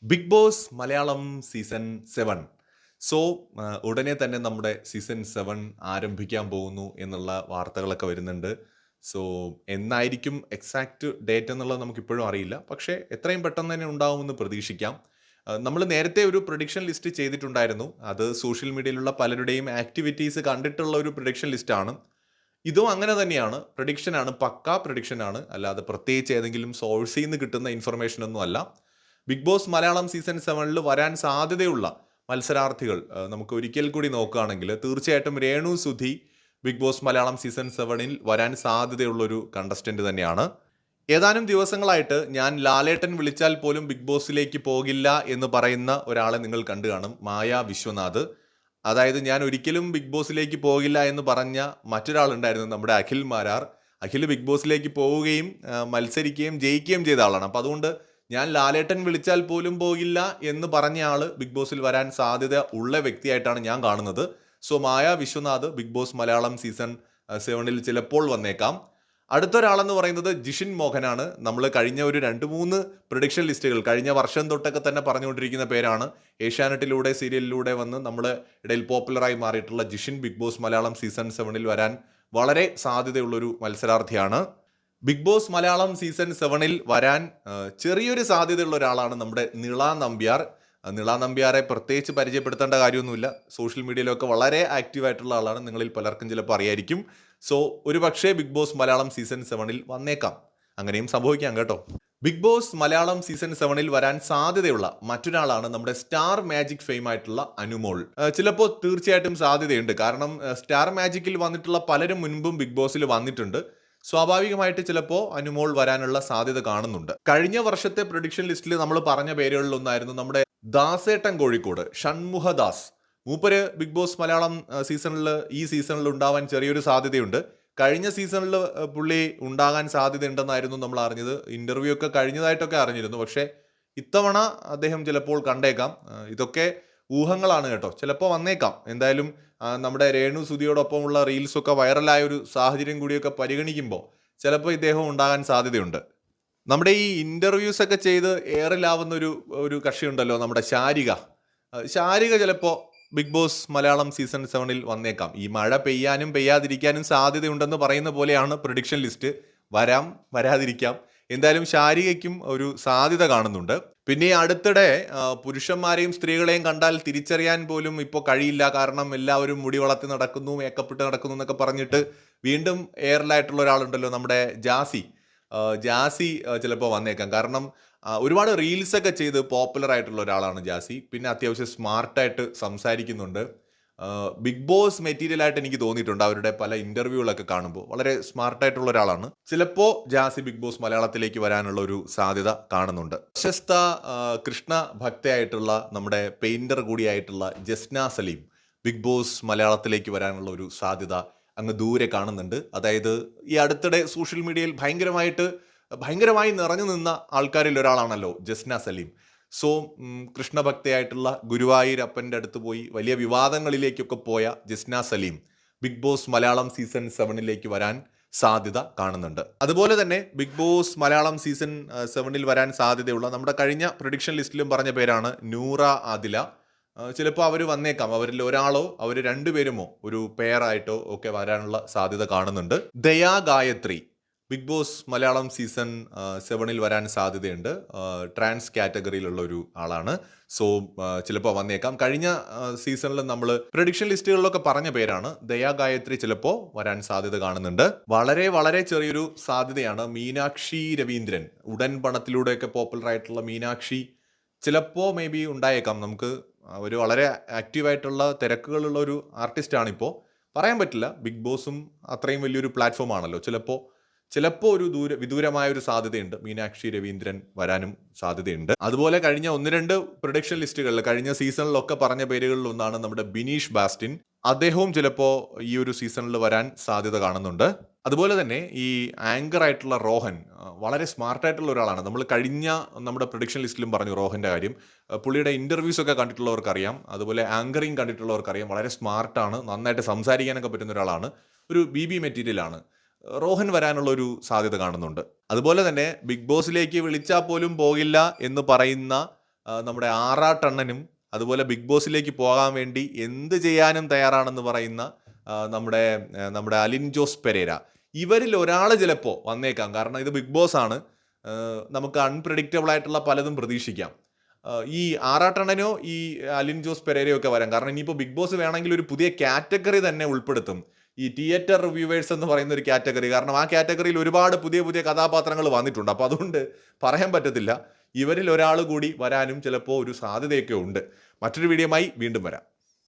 Big Boss Malayalam season 7. So ഉടനെ തന്നെ നമ്മുടെ സീസൺ 7 ആരംഭിക്കാൻ പോകുന്നു എന്നുള്ള വാർത്തകളൊക്കെ വരുന്നുണ്ട്. സോ എന്നായിരിക്കും എക്സാക്റ്റ് ഡേറ്റ് എന്നുള്ളത് നമുക്കിപ്പോഴും അറിയില്ല. പക്ഷേ എത്രയും പെട്ടെന്ന് തന്നെ ഉണ്ടാവുമെന്ന് പ്രതീക്ഷിക്കാം. നമ്മൾ നേരത്തെ ഒരു പ്രൊഡിക്ഷൻ ലിസ്റ്റ് ചെയ്തിട്ടുണ്ടായിരുന്നു. അത് സോഷ്യൽ മീഡിയയിലുള്ള പലരുടെയും ആക്ടിവിറ്റീസ് കണ്ടിട്ടുള്ള ഒരു പ്രൊഡിക്ഷൻ ലിസ്റ്റാണ്. ഇതും അങ്ങനെ തന്നെയാണ്. പ്രഡിക്ഷനാണ്, പക്കാ പ്രഡിക്ഷനാണ്. അല്ലാതെ പ്രത്യേകിച്ച് ഏതെങ്കിലും സോഴ്സിൽ നിന്ന് കിട്ടുന്ന ഇൻഫർമേഷൻ ഒന്നും അല്ല. ബിഗ് ബോസ് മലയാളം സീസൺ 7 വരാൻ സാധ്യതയുള്ള മത്സരാർത്ഥികൾ നമുക്ക് ഒരിക്കൽ കൂടി നോക്കുകയാണെങ്കിൽ തീർച്ചയായിട്ടും Renu Sudhi Bigg Boss Malayalam season 7 വരാൻ സാധ്യതയുള്ളൊരു കണ്ടസ്റ്റന്റ് തന്നെയാണ്. ഏതാനും ദിവസങ്ങളായിട്ട് ഞാൻ ലാലേട്ടൻ വിളിച്ചാൽ പോലും ബിഗ് ബോസിലേക്ക് പോകില്ല എന്ന് പറയുന്ന ഒരാളെ നിങ്ങൾ കണ്ടു കാണും, മായ വിശ്വനാഥ്. അതായത് ഞാൻ ഒരിക്കലും ബിഗ് ബോസിലേക്ക് പോകില്ല എന്ന് പറഞ്ഞ മറ്റൊരാളുണ്ടായിരുന്നു, നമ്മുടെ അഖിൽ മാരാർ. അഖിൽ ബിഗ് ബോസിലേക്ക് പോവുകയും മത്സരിക്കുകയും ജയിക്കുകയും ചെയ്ത ആളാണ്. അപ്പം അതുകൊണ്ട് ഞാൻ ലാലേട്ടൻ വിളിച്ചാൽ പോലും പോകില്ല എന്ന് പറഞ്ഞ ആൾ ബിഗ് ബോസിൽ വരാൻ സാധ്യത ഉള്ള വ്യക്തിയായിട്ടാണ് ഞാൻ കാണുന്നത്. So Maya Viswanath Bigg Boss Malayalam season 7 ചിലപ്പോൾ വന്നേക്കാം. അടുത്തൊരാളെന്ന് പറയുന്നത് ജിഷിൻ മോഹനാണ്. നമ്മൾ കഴിഞ്ഞ ഒരു 2-3 പ്രൊഡിക്ഷൻ ലിസ്റ്റുകൾ കഴിഞ്ഞ വർഷം തൊട്ടൊക്കെ തന്നെ പറഞ്ഞുകൊണ്ടിരിക്കുന്ന പേരാണ്. ഏഷ്യാനെറ്റിലൂടെ സീരിയലിലൂടെ വന്ന് നമ്മുടെ ഇടയിൽ പോപ്പുലറായി മാറിയിട്ടുള്ള Jishin Bigg Boss Malayalam season 7 വരാൻ വളരെ സാധ്യതയുള്ളൊരു മത്സരാർത്ഥിയാണ്. ബിഗ് ബോസ് മലയാളം സീസൺ 7 വരാൻ ചെറിയൊരു സാധ്യതയുള്ള ഒരാളാണ് നമ്മുടെ നിള നമ്പ്യാർ. നിള നമ്പ്യാരെ പ്രത്യേകിച്ച് പരിചയപ്പെടുത്തേണ്ട കാര്യമൊന്നുമില്ല. സോഷ്യൽ മീഡിയയിലൊക്കെ വളരെ ആക്റ്റീവായിട്ടുള്ള ആളാണ്. നിങ്ങളിൽ പലർക്കും ചിലപ്പോൾ അറിയായിരിക്കും. സോ ഒരു പക്ഷേ ബിഗ് ബോസ് മലയാളം സീസൺ 7 വന്നേക്കാം. അങ്ങനെയും സംഭവിക്കാം കേട്ടോ. ബിഗ് ബോസ് മലയാളം സീസൺ 7 വരാൻ സാധ്യതയുള്ള മറ്റൊരാളാണ് നമ്മുടെ സ്റ്റാർ മാജിക് ഫെയിം ആയിട്ടുള്ള അനുമോൾ. ചിലപ്പോൾ തീർച്ചയായിട്ടും സാധ്യതയുണ്ട്. കാരണം സ്റ്റാർ മാജിക്കിൽ വന്നിട്ടുള്ള പലരും മുൻപും ബിഗ് ബോസിൽ വന്നിട്ടുണ്ട്. സ്വാഭാവികമായിട്ട് ചിലപ്പോൾ അനുമോൾ വരാനുള്ള സാധ്യത കാണുന്നുണ്ട്. കഴിഞ്ഞ വർഷത്തെ പ്രൊഡിക്ഷൻ ലിസ്റ്റിൽ നമ്മൾ പറഞ്ഞ പേരുകളിലൊന്നായിരുന്നു നമ്മുടെ ദാസേട്ടൻ കോഴിക്കോട്, ഷൺമുഖദാസ്. മൂപ്പര് ബിഗ് ബോസ് മലയാളം ഈ സീസണിൽ ഉണ്ടാവാൻ ചെറിയൊരു സാധ്യതയുണ്ട്. കഴിഞ്ഞ സീസണിൽ പുള്ളി ഉണ്ടാകാൻ സാധ്യതയുണ്ടെന്നായിരുന്നു നമ്മൾ അറിഞ്ഞത്. ഇന്റർവ്യൂ ഒക്കെ കഴിഞ്ഞതായിട്ടൊക്കെ അറിഞ്ഞിരുന്നു. പക്ഷേ ഇത്തവണ അദ്ദേഹം ചിലപ്പോൾ കണ്ടേക്കാം. ഇതൊക്കെ ഊഹങ്ങളാണ് കേട്ടോ. ചിലപ്പോൾ വന്നേക്കാം. എന്തായാലും നമ്മുടെ രേണു സുധിയോടൊപ്പമുള്ള റീൽസൊക്കെ വൈറലായ ഒരു സാഹചര്യം കൂടിയൊക്കെ പരിഗണിക്കുമ്പോൾ ചിലപ്പോൾ ഇദ്ദേഹം ഉണ്ടാകാൻ സാധ്യതയുണ്ട്. നമ്മുടെ ഈ ഇന്റർവ്യൂസ് ഒക്കെ ചെയ്ത് എയറിലാവുന്ന ഒരു ഒരു കക്ഷിയുണ്ടല്ലോ, നമ്മുടെ ശാരിക ചിലപ്പോൾ ബിഗ് ബോസ് മലയാളം സീസൺ 7 വന്നേക്കാം. ഈ മഴ പെയ്യാനും പെയ്യാതിരിക്കാനും സാധ്യതയുണ്ടെന്ന് പറയുന്ന പോലെയാണ് പ്രൊഡിക്ഷൻ ലിസ്റ്റ്. വരാം, വരാതിരിക്കാം. എന്തായാലും ശാരികയ്ക്കും ഒരു സാധ്യത കാണുന്നുണ്ട്. പിന്നെ അടുത്തിടെ പുരുഷന്മാരെയും സ്ത്രീകളെയും കണ്ടാൽ തിരിച്ചറിയാൻ പോലും ഇപ്പോൾ കഴിയില്ല. കാരണം എല്ലാവരും മുടി വളർത്തി നടക്കുന്നു, മേക്കപ്പ് ഇട്ട് നടക്കുന്നു എന്നൊക്കെ പറഞ്ഞിട്ട് വീണ്ടും എയറിലായിട്ടുള്ള ഒരാളുണ്ടല്ലോ, നമ്മുടെ ജാസി ചിലപ്പോൾ വന്നേക്കാം. കാരണം ഒരുപാട് റീൽസൊക്കെ ചെയ്ത് പോപ്പുലർ ആയിട്ടുള്ള ഒരാളാണ് ജാസി. പിന്നെ അത്യാവശ്യം സ്മാർട്ടായിട്ട് സംസാരിക്കുന്നുണ്ട്. ബിഗ് ബോസ് മെറ്റീരിയൽ ആയിട്ട് എനിക്ക് തോന്നിയിട്ടുണ്ട്. അവരുടെ പല ഇന്റർവ്യൂകളൊക്കെ കാണുമ്പോൾ വളരെ സ്മാർട്ടായിട്ടുള്ള ഒരാളാണ്. ചിലപ്പോൾ ജാസി ബിഗ് ബോസ് മലയാളത്തിലേക്ക് വരാനുള്ള ഒരു സാധ്യത കാണുന്നുണ്ട്. പ്രശസ്ത കൃഷ്ണ ഭക്തയായിട്ടുള്ള നമ്മുടെ പെയിന്റർ കൂടിയായിട്ടുള്ള ജസ്ന സലീം ബിഗ് ബോസ് മലയാളത്തിലേക്ക് വരാനുള്ള ഒരു സാധ്യത അങ്ങ് ദൂരെ കാണുന്നുണ്ട്. അതായത് ഈ അടുത്തിടെ സോഷ്യൽ മീഡിയയിൽ ഭയങ്കരമായി നിറഞ്ഞു നിന്ന ആൾക്കാരിൽ ഒരാളാണല്ലോ ജസ്ന സലീം. സോ കൃഷ്ണഭക്തയായിട്ടുള്ള ഗുരുവായൂരപ്പൻ്റെ അടുത്ത് പോയി വലിയ വിവാദങ്ങളിലേക്കൊക്കെ പോയ Jasna Saleem Bigg Boss Malayalam season 7 വരാൻ സാധ്യത കാണുന്നുണ്ട്. അതുപോലെ തന്നെ ബിഗ് ബോസ് മലയാളം സീസൺ 7 വരാൻ സാധ്യതയുള്ള നമ്മുടെ കഴിഞ്ഞ പ്രൊഡിക്ഷൻ ലിസ്റ്റിലും പറഞ്ഞ പേരാണ് നൂറ ആദില. ചിലപ്പോൾ അവർ വന്നേക്കാം. അവരിൽ ഒരാളോ അവർ രണ്ടുപേരുമോ ഒരു പെയറായിട്ടോ ഒക്കെ വരാനുള്ള സാധ്യത കാണുന്നുണ്ട്. Daya Gayathri Bigg Boss Malayalam season 7 വരാൻ സാധ്യതയുണ്ട്. ട്രാൻസ് കാറ്റഗറിയിലുള്ള ഒരു ആളാണ്. സോ ചിലപ്പോൾ വന്നേക്കാം. കഴിഞ്ഞ സീസണിൽ നമ്മൾ പ്രഡിക്ഷൻ ലിസ്റ്റുകളിലൊക്കെ പറഞ്ഞ പേരാണ്. ദയാ ഗായത്രി ചിലപ്പോൾ വരാൻ സാധ്യത കാണുന്നുണ്ട്. വളരെ വളരെ ചെറിയൊരു സാധ്യതയാണ് മീനാക്ഷി രവീന്ദ്രൻ. ഉടൻ പണത്തിലൂടെയൊക്കെ പോപ്പുലർ ആയിട്ടുള്ള മീനാക്ഷി ചിലപ്പോൾ മേ ബി ഉണ്ടായേക്കാം. നമുക്ക് ഒരു വളരെ ആക്റ്റീവായിട്ടുള്ള തിരക്കുകളുള്ള ഒരു ആർട്ടിസ്റ്റാണിപ്പോൾ. പറയാൻ പറ്റില്ല. ബിഗ് ബോസും അത്രയും വലിയൊരു പ്ലാറ്റ്ഫോം ആണല്ലോ. ചിലപ്പോൾ ഒരു വിദൂരമായ ഒരു സാധ്യതയുണ്ട്. മീനാക്ഷി രവീന്ദ്രൻ വരാനും സാധ്യതയുണ്ട്. അതുപോലെ കഴിഞ്ഞ 1-2 പ്രൊഡിക്ഷൻ ലിസ്റ്റുകളിൽ കഴിഞ്ഞ സീസണിലൊക്കെ പറഞ്ഞ പേരുകളിൽ ഒന്നാണ് നമ്മുടെ ബിനീഷ് ബാസ്റ്റിൻ. അദ്ദേഹവും ചിലപ്പോൾ ഈ ഒരു സീസണിൽ വരാൻ സാധ്യത കാണുന്നുണ്ട്. അതുപോലെ തന്നെ ഈ ആങ്കർ ആയിട്ടുള്ള റോഹൻ വളരെ സ്മാർട്ടായിട്ടുള്ള ഒരാളാണ്. നമ്മൾ കഴിഞ്ഞ നമ്മുടെ പ്രൊഡിക്ഷൻ ലിസ്റ്റിലും പറഞ്ഞു റോഹൻ്റെ കാര്യം. പുള്ളിയുടെ ഇൻ്റർവ്യൂസ് ഒക്കെ കണ്ടിട്ടുള്ളവർക്കറിയാം. അതുപോലെ ആങ്കറിങ് കണ്ടിട്ടുള്ളവർക്കറിയാം. വളരെ സ്മാർട്ടാണ്, നന്നായിട്ട് സംസാരിക്കാനൊക്കെ പറ്റുന്ന ഒരാളാണ്. ഒരു BB മെറ്റീരിയലാണ്. റോഹൻ വരാനുള്ള ഒരു സാധ്യത കാണുന്നുണ്ട്. അതുപോലെ തന്നെ ബിഗ് ബോസിലേക്ക് വിളിച്ചാൽ പോലും പോകില്ല എന്ന് പറയുന്ന നമ്മുടെ ആറാട്ടണ്ണനും അതുപോലെ ബിഗ് ബോസിലേക്ക് പോകാൻ വേണ്ടി എന്ത് ചെയ്യാനും തയ്യാറാണെന്ന് പറയുന്ന നമ്മുടെ അലിൻ ജോസ് പെരേര. ഇവരിൽ ഒരാൾ ചിലപ്പോൾ വന്നേക്കാം. കാരണം ഇത് ബിഗ് ബോസ് ആണ്. നമുക്ക് അൺപ്രഡിക്റ്റബിൾ ആയിട്ടുള്ള പലതും പ്രതീക്ഷിക്കാം. ഈ ആറാട്ടണ്ണനോ ഈ അലിൻ ജോസ് പെരേരയോ ഒക്കെ വരാം. കാരണം ഇനിയിപ്പോൾ ബിഗ് ബോസ് വേണമെങ്കിൽ ഒരു പുതിയ കാറ്റഗറി തന്നെ ഉൾപ്പെടുത്തും. ഈ തിയേറ്റർ റിവ്യൂവേഴ്സ് എന്ന് പറയുന്ന ഒരു കാറ്റഗറി. കാരണം ആ കാറ്റഗറിയിൽ ഒരുപാട് പുതിയ പുതിയ കഥാപാത്രങ്ങൾ വന്നിട്ടുണ്ട്. അപ്പോൾ അതുകൊണ്ട് പറയാൻ പറ്റത്തില്ല. ഇവരിൽ ഒരാൾ കൂടി വരാനും ചിലപ്പോൾ ഒരു സാധ്യതയൊക്കെ ഉണ്ട്. മറ്റൊരു വീഡിയോയുമായി വീണ്ടും വരാം.